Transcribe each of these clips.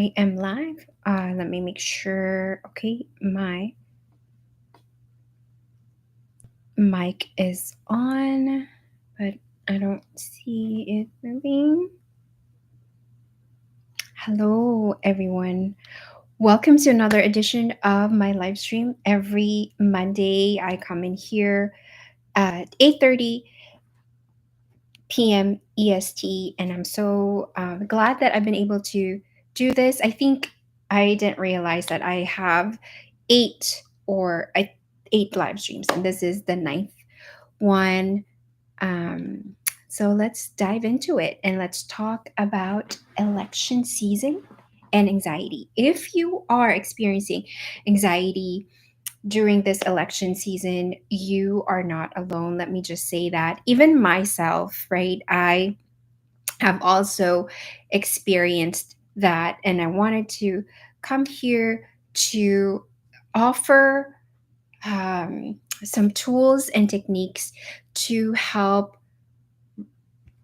I am live. Let me make sure. Okay, my mic is on, but I don't see it moving. Hello, everyone. Welcome to another edition of my live stream. Every Monday, I come in here at 8:30 p.m. EST, and I'm so glad that I've been able to do this. I think I didn't realize that I have eight or I, eight live streams, and this is the ninth one. Um, so let's dive into it and let's talk about election season and anxiety. If you are experiencing anxiety during this election season, you are not alone. Let me just say that. Even myself, right? I have also experienced that, and I wanted to come here to offer some tools and techniques to help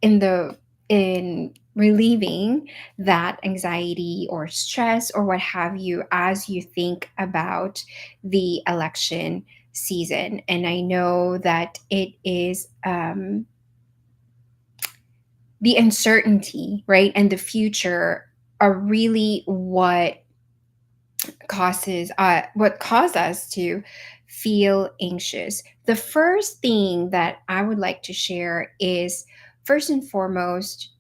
in relieving that anxiety or stress or what have you as you think about the election season. And I know that it is the uncertainty, right, and the future are really what cause us to feel anxious. The first thing that I would like to share is, first and foremost,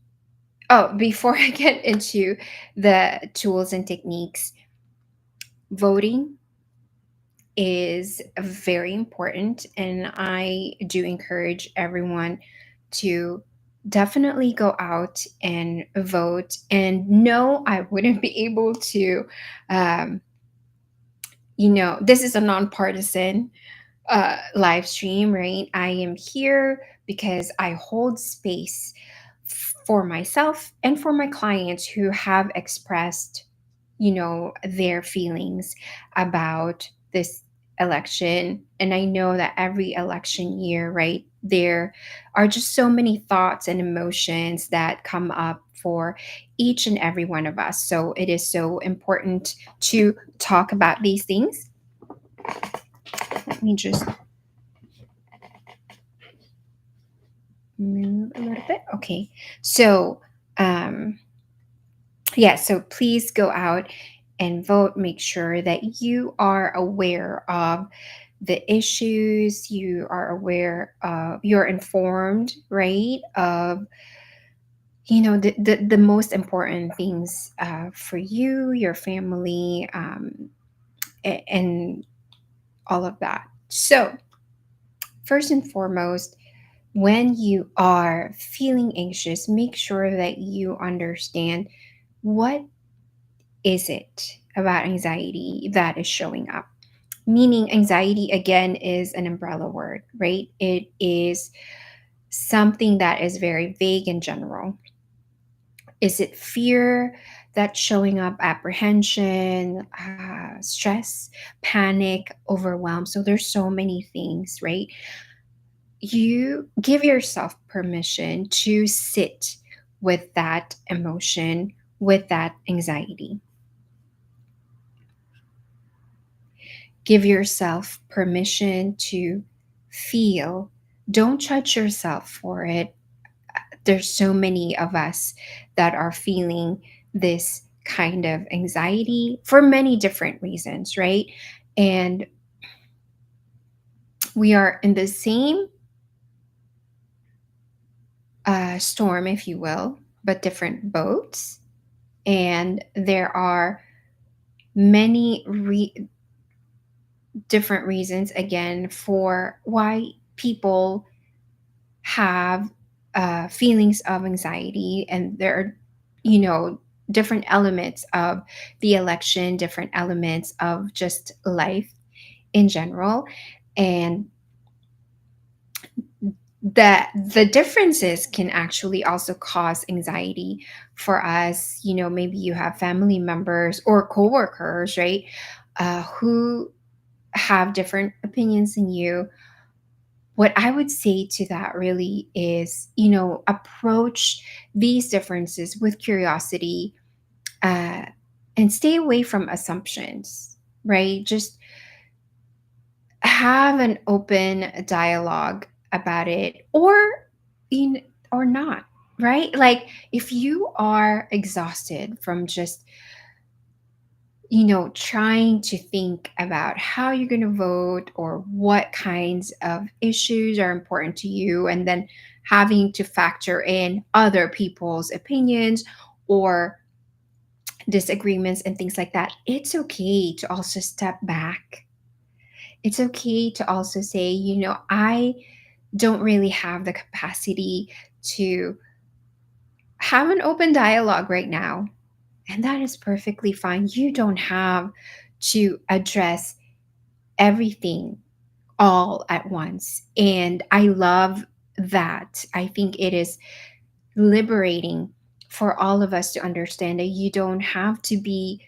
oh, before I get into the tools and techniques, voting is very important, and I do encourage everyone to definitely go out and vote. And no, I wouldn't be able to, um, this is a nonpartisan live stream, right? I am here because I hold space for myself and for my clients who have expressed, their feelings about this election. And I know that every election year, right, there are just so many thoughts and emotions that come up for each and every one of us. So it is so important to talk about these things. Let me just move a little bit. Okay. So, yeah, so please go out and vote. Make sure that you are aware of the issues, you are aware of, you're informed, right? Of, the most important things for you, your family, and all of that. So, first and foremost, when you are feeling anxious, make sure that you understand what is it about anxiety that is showing up. Meaning, anxiety again is an umbrella word, right? It is something that is very vague in general. Is it fear that's showing up, apprehension, stress, panic, overwhelm? So there's so many things, right? You give yourself permission to sit with that emotion, with that anxiety. Give yourself permission to feel. Don't judge yourself for it. There's so many of us that are feeling this kind of anxiety for many different reasons, right? And we are in the same storm, if you will, but different boats. And there are many different reasons, again, for why people have feelings of anxiety. And there are, you know, different elements of the election, different elements of just life in general. And that the differences can actually also cause anxiety for us. Maybe you have family members or coworkers, right, who have different opinions than you. What I would say to that really is, approach these differences with curiosity, uh, and stay away from assumptions, right? Just have an open dialogue about it, or in or not, right? Like if you are exhausted from just trying to think about how you're going to vote or what kinds of issues are important to you, and then having to factor in other people's opinions or disagreements and things like that, it's okay to also step back. It's okay to also say, I don't really have the capacity to have an open dialogue right now. And that is perfectly fine. You don't have to address everything all at once. And I love that. I think it is liberating for all of us to understand that you don't have to be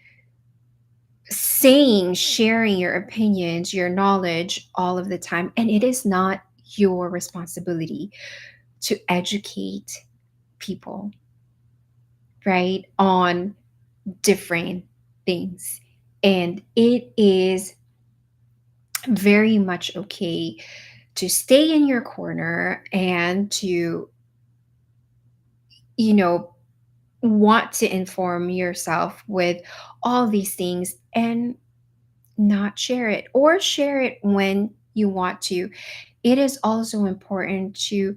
sharing your opinions, your knowledge all of the time. And it is not your responsibility to educate people, right, on different things. And it is very much okay to stay in your corner and to, you know, want to inform yourself with all these things and not share it, or share it when you want to. It is also important to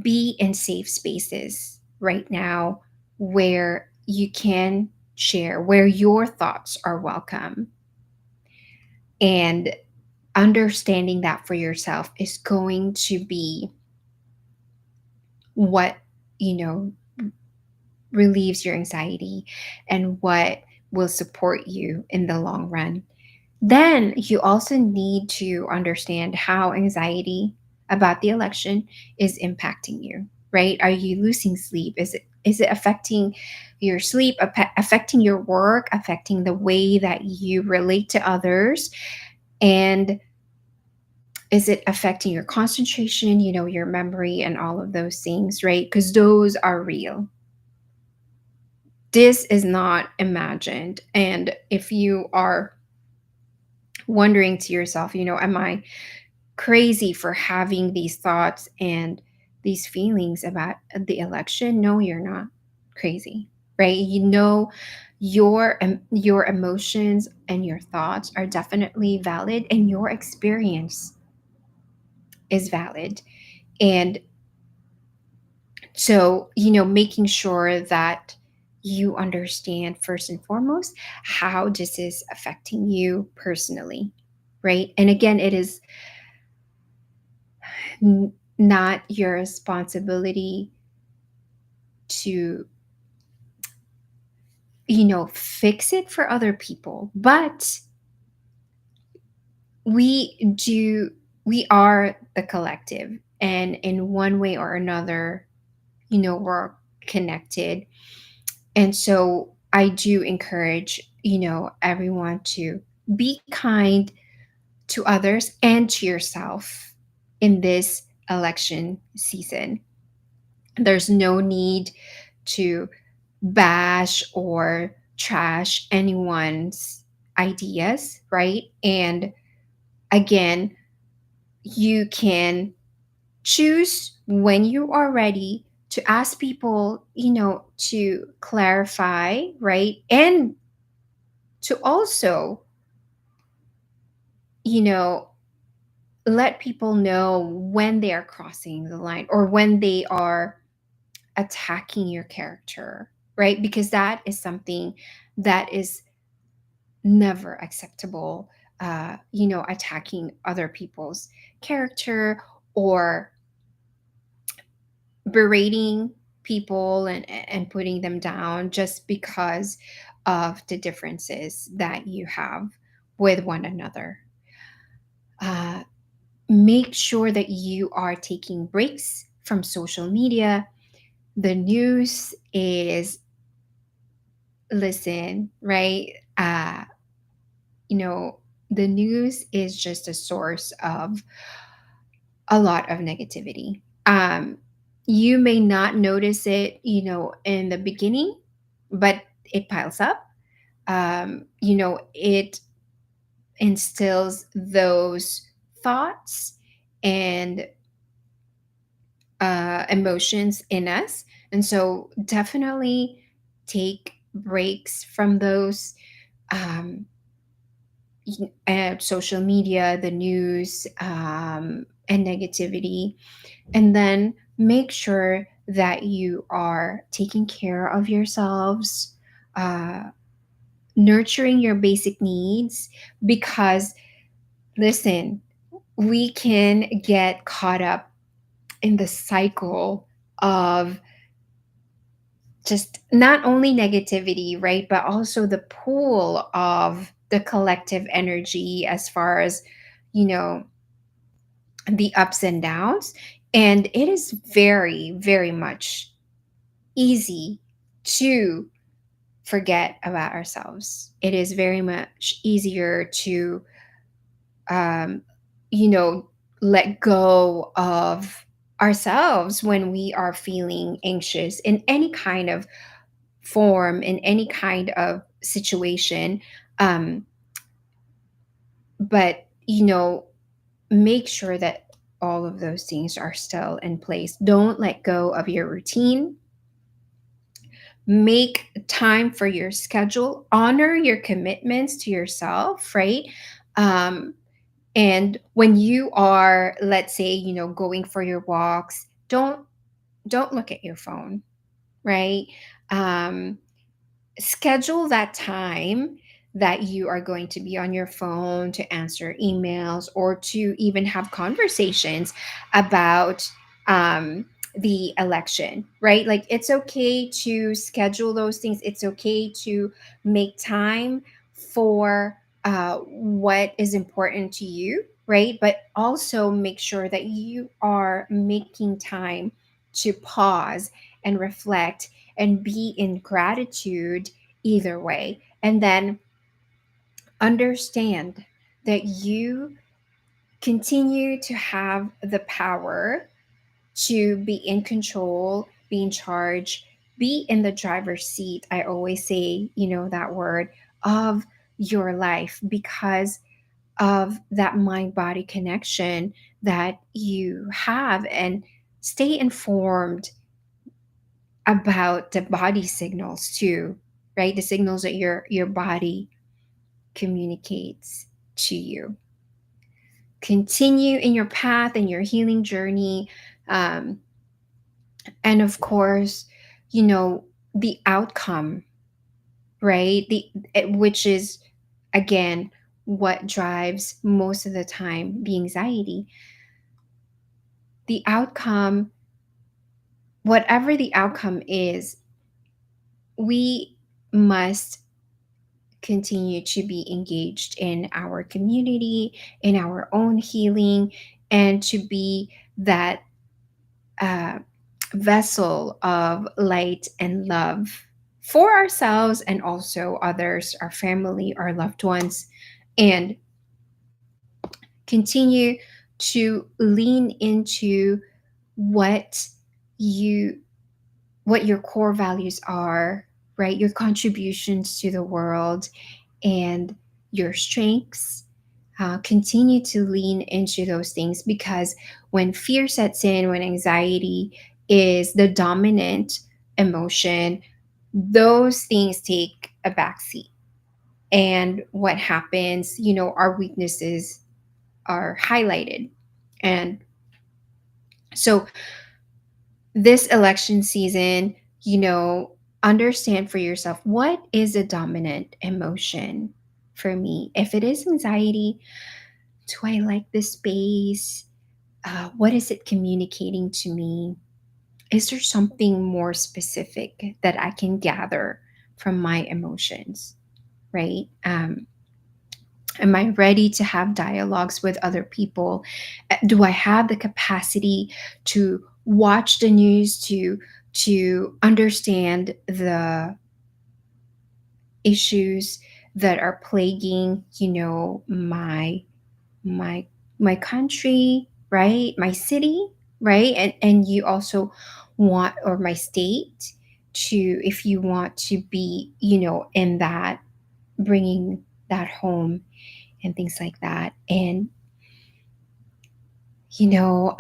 be in safe spaces right now where you can share, where your thoughts are welcome. And understanding that for yourself is going to be what, you know, relieves your anxiety and what will support you in the long run. Then you also need to understand how anxiety about the election is impacting you, right? Are you losing sleep? Is it affecting your sleep, affecting your work, affecting the way that you relate to others? And is it affecting your concentration, your memory and all of those things, right? Because those are real. This is not imagined. And if you are wondering to yourself, am I crazy for having these thoughts and these feelings about the election? No, you're not crazy, right? Your emotions and your thoughts are definitely valid, and your experience is valid. And so, making sure that you understand first and foremost how this is affecting you personally, right? And again, it is not your responsibility to, fix it for other people, but we do, we are the collective. And in one way or another, we're connected. And so I do encourage, everyone to be kind to others and to yourself in this election season. There's no need to bash or trash anyone's ideas, right? And again, you can choose when you are ready to ask people, to clarify, right? And to also, you know, let people know when they are crossing the line or when they are attacking your character, right? Because that is something that is never acceptable. Attacking other people's character or berating people and putting them down just because of the differences that you have with one another. Uh, Make sure that you are taking breaks from social media. The news is, listen, right? You know, the news is just a source of a lot of negativity. You may not notice it, in the beginning, but it piles up. it instills those thoughts and emotions in us. And so definitely take breaks from those, um, social media, the news, and negativity. And then make sure that you are taking care of yourselves, uh, nurturing your basic needs. Because, listen, we can get caught up in the cycle of just not only negativity, right? But also the pool of the collective energy as far as, you know, the ups and downs. And it is very, very much easy to forget about ourselves. It is very much easier to, um, you know, let go of ourselves when we are feeling anxious in any kind of form, in any kind of situation. Um, but, make sure that all of those things are still in place. Don't let go of your routine. Make time for your schedule. Honor your commitments to yourself, right? Um, and when you are, let's say, going for your walks, don't look at your phone, right? Um, Schedule that time that you are going to be on your phone to answer emails or to even have conversations about, the election, right? Like, it's okay to schedule those things. It's okay to make time for what is important to you, right? But also make sure that you are making time to pause and reflect and be in gratitude either way. And then understand that you continue to have the power to be in control, be in charge, be in the driver's seat. I always say, that word, of your life, because of that mind body connection that you have. And stay informed about the body signals too, right? The signals that your body communicates to you. Continue in your path and your healing journey. um, and of course, you know the outcome, right? Which is, again, what drives most of the time the anxiety. The outcome, whatever the outcome is, we must continue to be engaged in our community, in our own healing, and to be that uh, vessel of light and love for ourselves and also others, our family, our loved ones, and continue to lean into what you what your core values are, right? Your contributions to the world and your strengths. Continue to lean into those things, because when fear sets in, when anxiety is the dominant emotion, those things take a backseat. And what happens, our weaknesses are highlighted. And so, this election season, understand for yourself, what is a dominant emotion for me? If it is anxiety, do I like this space? What is it communicating to me? Is there something more specific that I can gather from my emotions, right? Am I ready to have dialogues with other people? Do I have the capacity to watch the news, to understand the issues that are plaguing, my my country, right? My city, right? And you also want, or my state, to, if you want to be, in that. bringing that home and things like that. And, you know,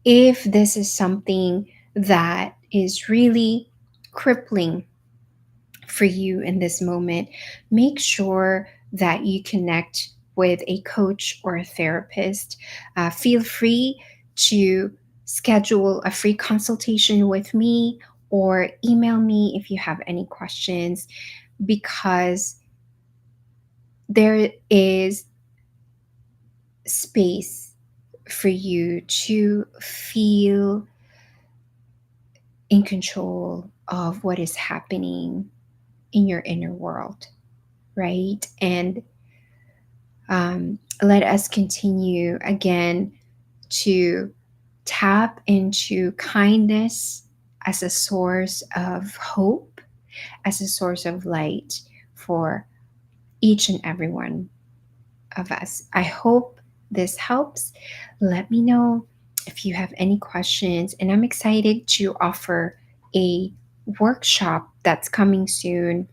if this is something that is really crippling for you in this moment, make sure that you connect with a coach or a therapist. Feel free to schedule a free consultation with me or email me if you have any questions, because there is space for you to feel in control of what is happening in your inner world, right? And let us continue again to tap into kindness as a source of hope, as a source of light for each and every one of us. I hope this helps. Let me know if you have any questions, and I'm excited to offer a workshop that's coming soon,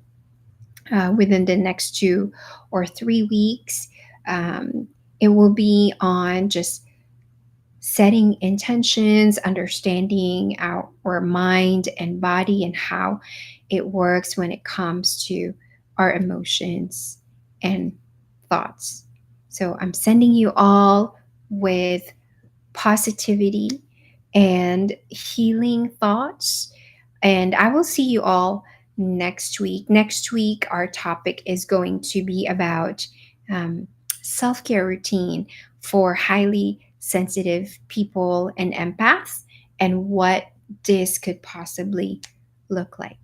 within the next 2 or 3 weeks. Um, it will be on just setting intentions, understanding our mind and body, and how it works when it comes to our emotions and thoughts. So I'm sending you all with positivity and healing thoughts. And I will see you all next week. Next week, our topic is going to be about um, self care routine for highly sensitive people and empaths, and what this could possibly look like.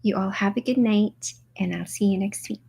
You all have a good night, and I'll see you next week.